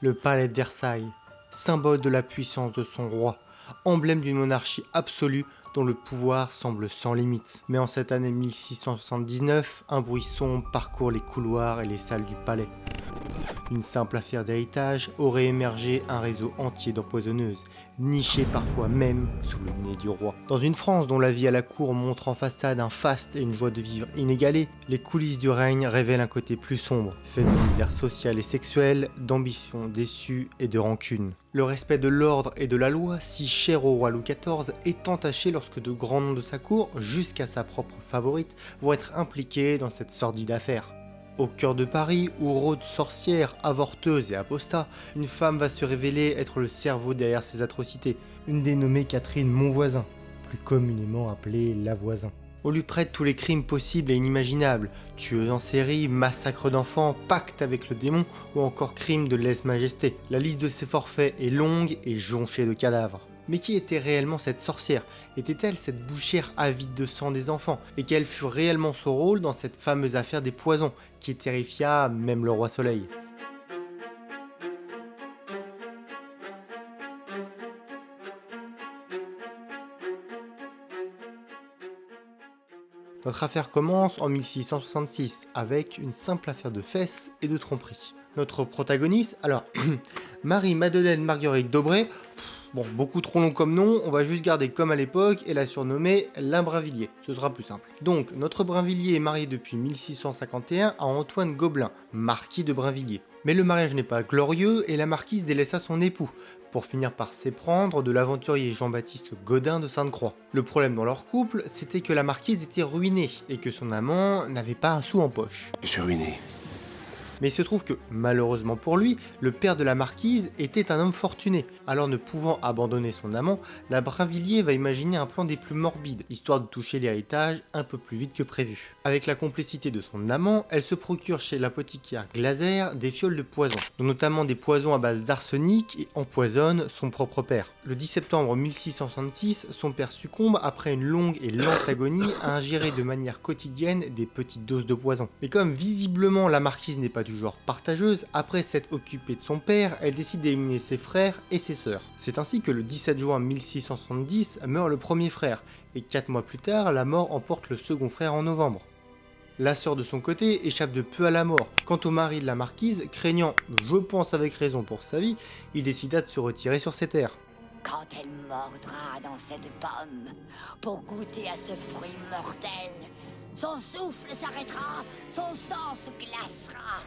Le palais de Versailles, symbole de la puissance de son roi, emblème d'une monarchie absolue dont le pouvoir semble sans limite. Mais en cette année 1679, un bruit sombre parcourt les couloirs et les salles du palais. Une simple affaire d'héritage aurait émergé un réseau entier d'empoisonneuses, nichées parfois même sous le nez du roi. Dans une France dont la vie à la cour montre en façade un faste et une joie de vivre inégalée, les coulisses du règne révèlent un côté plus sombre, fait de misère sociale et sexuelle, d'ambition déçue et de rancune. Le respect de l'ordre et de la loi, si cher au roi Louis XIV, est entaché lorsque de grands noms de sa cour, jusqu'à sa propre favorite, vont être impliqués dans cette sordide affaire. Au cœur de Paris, où rôdent sorcières, avorteuses et apostats, une femme va se révéler être le cerveau derrière ces atrocités, une dénommée Catherine Monvoisin, plus communément appelée La Voisin. On lui prête tous les crimes possibles et inimaginables, tueuse en série, massacre d'enfants, pacte avec le démon ou encore crime de lèse-majesté. La liste de ses forfaits est longue et jonchée de cadavres. Mais qui était réellement cette sorcière? Était-elle cette bouchère avide de sang des enfants? Et quel fut réellement son rôle dans cette fameuse affaire des poisons, qui terrifia même le roi Soleil? Notre affaire commence en 1666, avec une simple affaire de fesses et de tromperie. Notre protagoniste, alors, Marie-Madeleine Marguerite d'Aubray, bon, beaucoup trop long comme nom, on va juste garder comme à l'époque et la surnommer Limbravilliers, ce sera plus simple. Donc, notre Brinvilliers est marié depuis 1651 à Antoine Gobelin, marquis de Brinvilliers. Mais le mariage n'est pas glorieux et la marquise délaissa son époux, pour finir par s'éprendre de l'aventurier Jean-Baptiste Gaudin de Sainte-Croix. Le problème dans leur couple, c'était que la marquise était ruinée et que son amant n'avait pas un sou en poche. Je suis ruiné. Mais il se trouve que, malheureusement pour lui, le père de la marquise était un homme fortuné. Alors ne pouvant abandonner son amant, la Brinvilliers va imaginer un plan des plus morbides, histoire de toucher l'héritage un peu plus vite que prévu. Avec la complicité de son amant, elle se procure chez l'apothicaire Glaser des fioles de poison, dont notamment des poisons à base d'arsenic, et empoisonne son propre père. Le 10 septembre 1666, son père succombe après une longue et lente agonie à ingérer de manière quotidienne des petites doses de poison. Et comme visiblement la marquise n'est pas du genre partageuse, après s'être occupée de son père, elle décide d'éliminer ses frères et ses sœurs. C'est ainsi que le 17 juin 1670 meurt le premier frère, et 4 mois plus tard, la mort emporte le second frère en novembre. La sœur de son côté échappe de peu à la mort. Quant au mari de la marquise, craignant, je pense avec raison pour sa vie, il décida de se retirer sur ses terres. Quand elle mordra dans cette pomme, pour goûter à ce fruit mortel, son souffle s'arrêtera, son sang se glacera.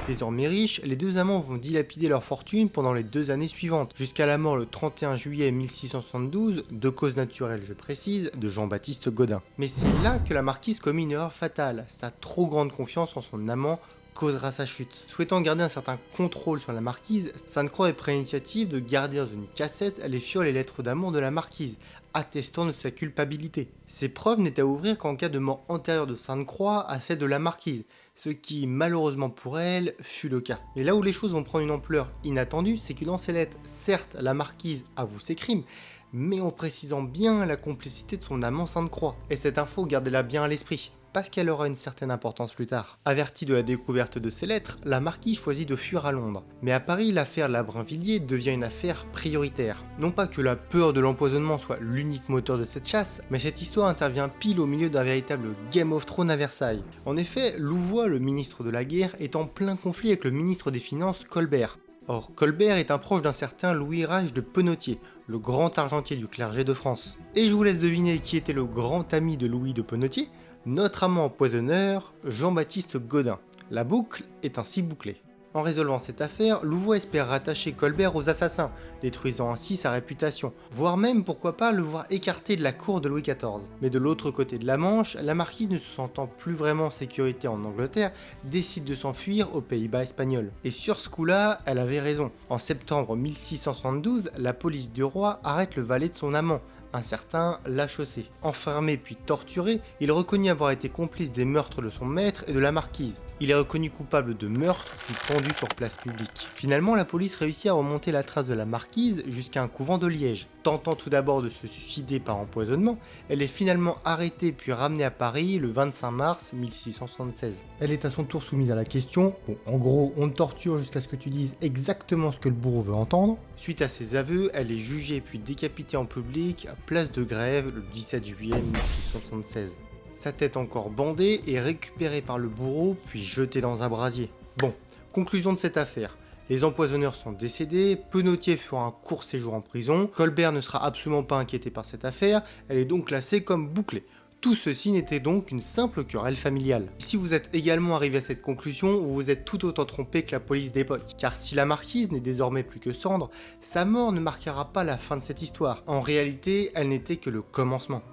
Désormais riches, les deux amants vont dilapider leur fortune pendant les 2 années suivantes, jusqu'à la mort le 31 juillet 1672, de cause naturelle je précise, de Jean-Baptiste Gaudin. Mais c'est là que la marquise commet une erreur fatale, sa trop grande confiance en son amant causera sa chute. Souhaitant garder un certain contrôle sur la marquise, Sainte-Croix est pris l'initiative de garder dans une cassette les fioles et lettres d'amour de la marquise, attestant de sa culpabilité. Ces preuves n'étaient à ouvrir qu'en cas de mort antérieure de Sainte-Croix à celle de la marquise, ce qui, malheureusement pour elle, fut le cas. Mais là où les choses vont prendre une ampleur inattendue, c'est que dans ces lettres, certes, la marquise avoue ses crimes, mais en précisant bien la complicité de son amant Sainte-Croix. Et cette info, gardez-la bien à l'esprit, parce qu'elle aura une certaine importance plus tard. Avertie de la découverte de ces lettres, la marquise choisit de fuir à Londres. Mais à Paris, l'affaire La Brinvilliers devient une affaire prioritaire. Non pas que la peur de l'empoisonnement soit l'unique moteur de cette chasse, mais cette histoire intervient pile au milieu d'un véritable Game of Thrones à Versailles. En effet, Louvois, le ministre de la guerre, est en plein conflit avec le ministre des Finances Colbert. Or, Colbert est un proche d'un certain Louis Rage de Penautier, le grand argentier du clergé de France. Et je vous laisse deviner qui était le grand ami de Louis de Penautier, notre amant empoisonneur, Jean-Baptiste Gaudin. La boucle est ainsi bouclée. En résolvant cette affaire, Louvois espère rattacher Colbert aux assassins, détruisant ainsi sa réputation, voire même pourquoi pas le voir écarté de la cour de Louis XIV. Mais de l'autre côté de la Manche, la marquise ne se sentant plus vraiment en sécurité en Angleterre, décide de s'enfuir aux Pays-Bas espagnols. Et sur ce coup-là, elle avait raison. En septembre 1672, la police du roi arrête le valet de son amant, un certain Lachaussée. Enfermé puis torturé, il reconnut avoir été complice des meurtres de son maître et de la marquise. Il est reconnu coupable de meurtre puis pendu sur place publique. Finalement, la police réussit à remonter la trace de la marquise jusqu'à un couvent de Liège. Tentant tout d'abord de se suicider par empoisonnement, elle est finalement arrêtée puis ramenée à Paris le 25 mars 1676. Elle est à son tour soumise à la question, en gros, on te torture jusqu'à ce que tu dises exactement ce que le bourreau veut entendre. Suite à ses aveux, elle est jugée puis décapitée en public à place de Grève le 17 juillet 1676. Sa tête encore bandée est récupérée par le bourreau puis jetée dans un brasier. Bon, conclusion de cette affaire. Les empoisonneurs sont décédés, Penautier fera un court séjour en prison, Colbert ne sera absolument pas inquiété par cette affaire, elle est donc classée comme bouclée. Tout ceci n'était donc qu'une simple querelle familiale. Si vous êtes également arrivé à cette conclusion, vous vous êtes tout autant trompé que la police d'époque, car si la marquise n'est désormais plus que cendre, sa mort ne marquera pas la fin de cette histoire. En réalité, elle n'était que le commencement.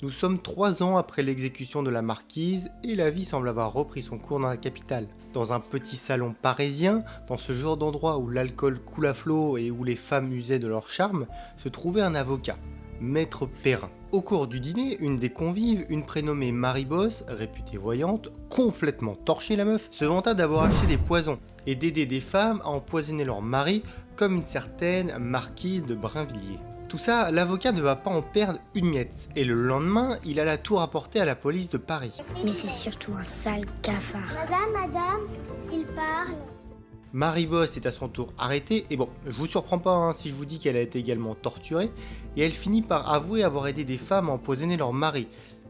Nous sommes 3 ans après l'exécution de la marquise et la vie semble avoir repris son cours dans la capitale. Dans un petit salon parisien, dans ce genre d'endroit où l'alcool coule à flot et où les femmes usaient de leur charme, se trouvait un avocat, Maître Perrin. Au cours du dîner, une des convives, une prénommée Marie Bosse, réputée voyante, complètement torchée la meuf, se vanta d'avoir acheté des poisons et d'aider des femmes à empoisonner leur mari comme une certaine marquise de Brinvilliers. Tout ça, l'avocat ne va pas en perdre une miette, et le lendemain, il alla tout rapporter à la police de Paris. Mais c'est surtout un sale cafard. Madame, il parle. Marie Bosse est à son tour arrêtée, et bon, je vous surprends pas si je vous dis qu'elle a été également torturée, et elle finit par avouer avoir aidé des femmes à empoisonner leur mari.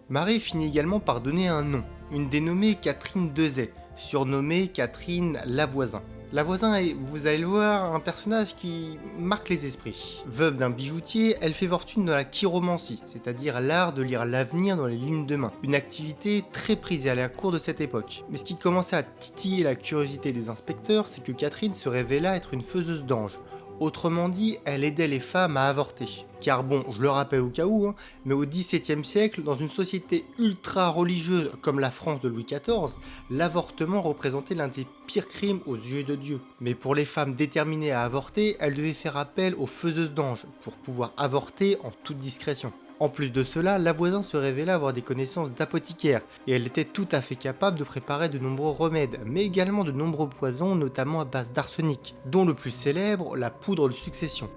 Marie finit également par donner un nom, une dénommée Catherine Dezay, surnommée Catherine Lavoisin. Lavoisin est, vous allez le voir, un personnage qui marque les esprits. Veuve d'un bijoutier, elle fait fortune dans la chiromancie, c'est-à-dire l'art de lire l'avenir dans les lignes de main. Une activité très prisée à la cour de cette époque. Mais ce qui commençait à titiller la curiosité des inspecteurs, c'est que Catherine se révéla être une faiseuse d'anges. Autrement dit, elle aidait les femmes à avorter. Car bon, je le rappelle au cas où, mais au XVIIe siècle, dans une société ultra religieuse comme la France de Louis XIV, l'avortement représentait l'un des pires crimes aux yeux de Dieu. Mais pour les femmes déterminées à avorter, elles devaient faire appel aux faiseuses d'anges pour pouvoir avorter en toute discrétion. En plus de cela, Lavoisin se révéla avoir des connaissances d'apothicaire, et elle était tout à fait capable de préparer de nombreux remèdes, mais également de nombreux poisons, notamment à base d'arsenic, dont le plus célèbre, la poudre de succession.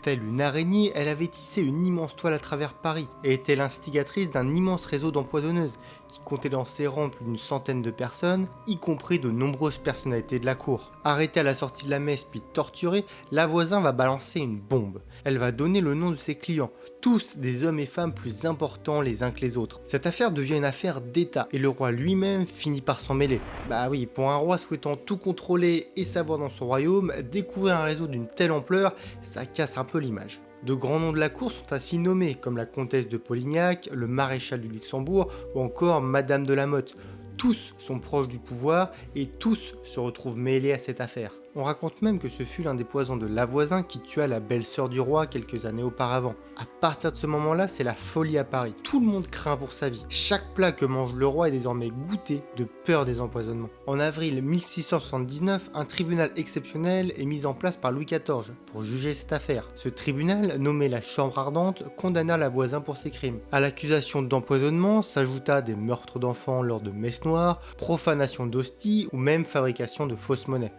Telle une araignée, elle avait tissé une immense toile à travers Paris, et était l'instigatrice d'un immense réseau d'empoisonneuses, qui comptait dans ses rangs plus d'une centaine de personnes, y compris de nombreuses personnalités de la cour. Arrêtée à la sortie de la messe puis torturée, Lavoisin va balancer une bombe. Elle va donner le nom de ses clients, tous des hommes et femmes plus importants les uns que les autres. Cette affaire devient une affaire d'État, et le roi lui-même finit par s'en mêler. Bah oui, pour un roi souhaitant tout contrôler et savoir dans son royaume, découvrir un réseau d'une telle ampleur, ça casse un peu l'image. De grands noms de la cour sont ainsi nommés, comme la comtesse de Polignac, le maréchal du Luxembourg ou encore Madame de la Motte. Tous sont proches du pouvoir et tous se retrouvent mêlés à cette affaire. On raconte même que ce fut l'un des poisons de Lavoisin qui tua la belle-sœur du roi quelques années auparavant. À partir de ce moment-là, c'est la folie à Paris. Tout le monde craint pour sa vie. Chaque plat que mange le roi est désormais goûté de peur des empoisonnements. En avril 1679, un tribunal exceptionnel est mis en place par Louis XIV pour juger cette affaire. Ce tribunal, nommé la Chambre Ardente, condamna Lavoisin pour ses crimes. À l'accusation d'empoisonnement s'ajouta des meurtres d'enfants lors de messes noires, profanation d'hosties ou même fabrication de fausses monnaies.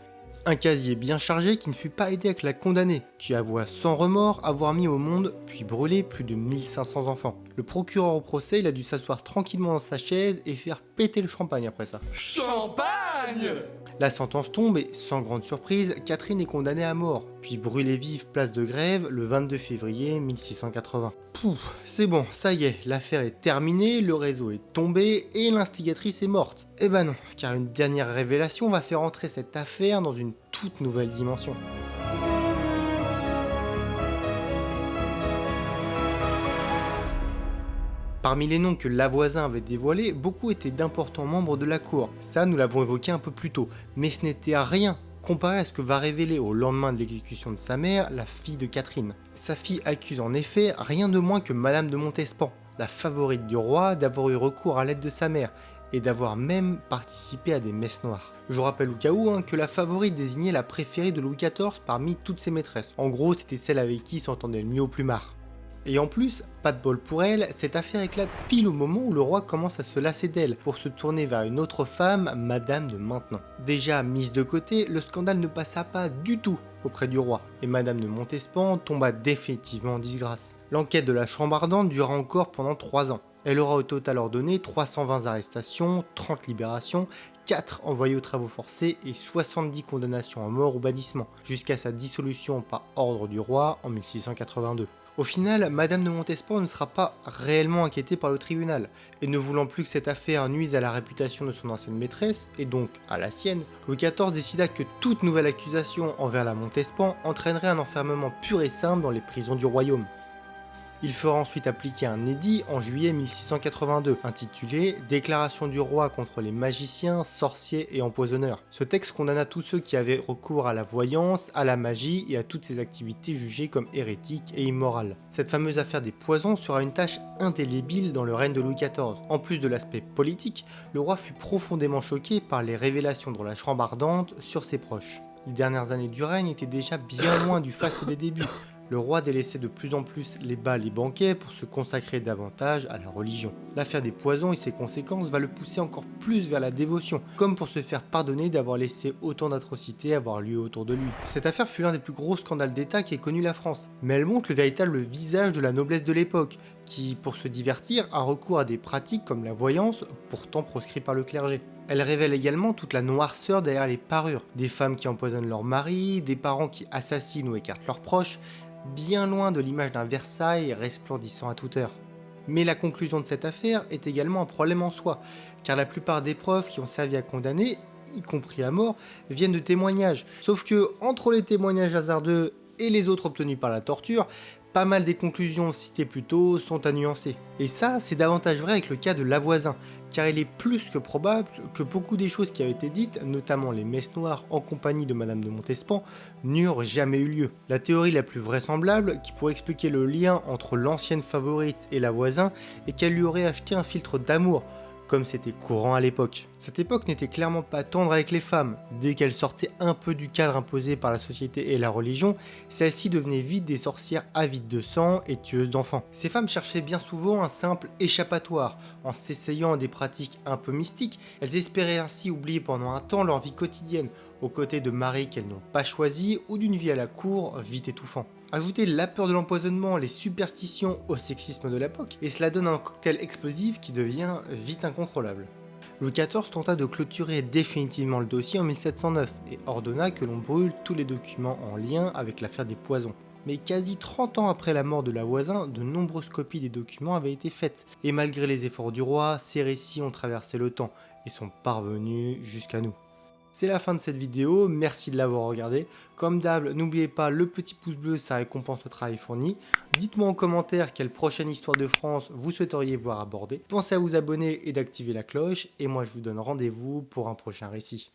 Un casier bien chargé qui ne fut pas aidé avec la condamnée, qui avoua sans remords avoir mis au monde puis brûlé plus de 1500 enfants. Le procureur au procès, il a dû s'asseoir tranquillement dans sa chaise et faire péter le champagne après ça. Champagne! La sentence tombe et, sans grande surprise, Catherine est condamnée à mort, puis brûlée vive place de Grève le 22 février 1680. Pouf, c'est bon, ça y est, l'affaire est terminée, le réseau est tombé et l'instigatrice est morte. Eh ben non, car une dernière révélation va faire entrer cette affaire dans une toute nouvelle dimension. Parmi les noms que Lavoisin avait dévoilés, beaucoup étaient d'importants membres de la cour. Ça, nous l'avons évoqué un peu plus tôt. Mais ce n'était rien comparé à ce que va révéler au lendemain de l'exécution de sa mère, la fille de Catherine. Sa fille accuse en effet rien de moins que Madame de Montespan, la favorite du roi, d'avoir eu recours à l'aide de sa mère, et d'avoir même participé à des messes noires. Je rappelle au cas où que la favorite désignait la préférée de Louis XIV parmi toutes ses maîtresses. En gros, c'était celle avec qui il s'entendait le mieux au plumard. Et en plus, pas de bol pour elle, cette affaire éclate pile au moment où le roi commence à se lasser d'elle pour se tourner vers une autre femme, Madame de Maintenon. Déjà mise de côté, le scandale ne passa pas du tout auprès du roi, et Madame de Montespan tomba définitivement en disgrâce. L'enquête de la Chambre ardente dura encore pendant 3 ans. Elle aura au total ordonné 320 arrestations, 30 libérations, 4 envoyés aux travaux forcés et 70 condamnations à mort ou bannissement, jusqu'à sa dissolution par ordre du roi en 1682. Au final, Madame de Montespan ne sera pas réellement inquiétée par le tribunal, et ne voulant plus que cette affaire nuise à la réputation de son ancienne maîtresse, et donc à la sienne, Louis XIV décida que toute nouvelle accusation envers la Montespan entraînerait un enfermement pur et simple dans les prisons du royaume. Il fera ensuite appliquer un édit en juillet 1682, intitulé « Déclaration du roi contre les magiciens, sorciers et empoisonneurs ». Ce texte condamna tous ceux qui avaient recours à la voyance, à la magie et à toutes ces activités jugées comme hérétiques et immorales. Cette fameuse affaire des poisons sera une tâche indélébile dans le règne de Louis XIV. En plus de l'aspect politique, le roi fut profondément choqué par les révélations de la Chambre ardente sur ses proches. Les dernières années du règne étaient déjà bien loin du faste des débuts. Le roi délaissait de plus en plus les bals et banquets pour se consacrer davantage à la religion. L'affaire des poisons et ses conséquences va le pousser encore plus vers la dévotion, comme pour se faire pardonner d'avoir laissé autant d'atrocités avoir lieu autour de lui. Cette affaire fut l'un des plus gros scandales d'État qu'ait connu la France, mais elle montre le véritable visage de la noblesse de l'époque, qui, pour se divertir, a recours à des pratiques comme la voyance, pourtant proscrite par le clergé. Elle révèle également toute la noirceur derrière les parures, des femmes qui empoisonnent leur mari, des parents qui assassinent ou écartent leurs proches, bien loin de l'image d'un Versailles resplendissant à toute heure. Mais la conclusion de cette affaire est également un problème en soi, car la plupart des preuves qui ont servi à condamner, y compris à mort, viennent de témoignages. Sauf que, entre les témoignages hasardeux et les autres obtenus par la torture, pas mal des conclusions citées plus tôt sont à nuancer. Et ça, c'est davantage vrai avec le cas de Lavoisin, car il est plus que probable que beaucoup des choses qui avaient été dites, notamment les messes noires en compagnie de Madame de Montespan, n'eurent jamais eu lieu. La théorie la plus vraisemblable, qui pourrait expliquer le lien entre l'ancienne favorite et Lavoisin, est qu'elle lui aurait acheté un filtre d'amour, comme c'était courant à l'époque. Cette époque n'était clairement pas tendre avec les femmes. Dès qu'elles sortaient un peu du cadre imposé par la société et la religion, celles-ci devenaient vite des sorcières avides de sang et tueuses d'enfants. Ces femmes cherchaient bien souvent un simple échappatoire. En s'essayant à des pratiques un peu mystiques, elles espéraient ainsi oublier pendant un temps leur vie quotidienne, aux côtés de maris qu'elles n'ont pas choisis ou d'une vie à la cour vite étouffant. Ajoutez la peur de l'empoisonnement, les superstitions au sexisme de l'époque, et cela donne un cocktail explosif qui devient vite incontrôlable. Louis XIV tenta de clôturer définitivement le dossier en 1709 et ordonna que l'on brûle tous les documents en lien avec l'affaire des poisons. Mais quasi 30 ans après la mort de Lavoisin, de nombreuses copies des documents avaient été faites, et malgré les efforts du roi, ces récits ont traversé le temps et sont parvenus jusqu'à nous. C'est la fin de cette vidéo, merci de l'avoir regardé. Comme d'hab, n'oubliez pas le petit pouce bleu, ça récompense le travail fourni. Dites-moi en commentaire quelle prochaine histoire de France vous souhaiteriez voir abordée. Pensez à vous abonner et d'activer la cloche, et moi je vous donne rendez-vous pour un prochain récit.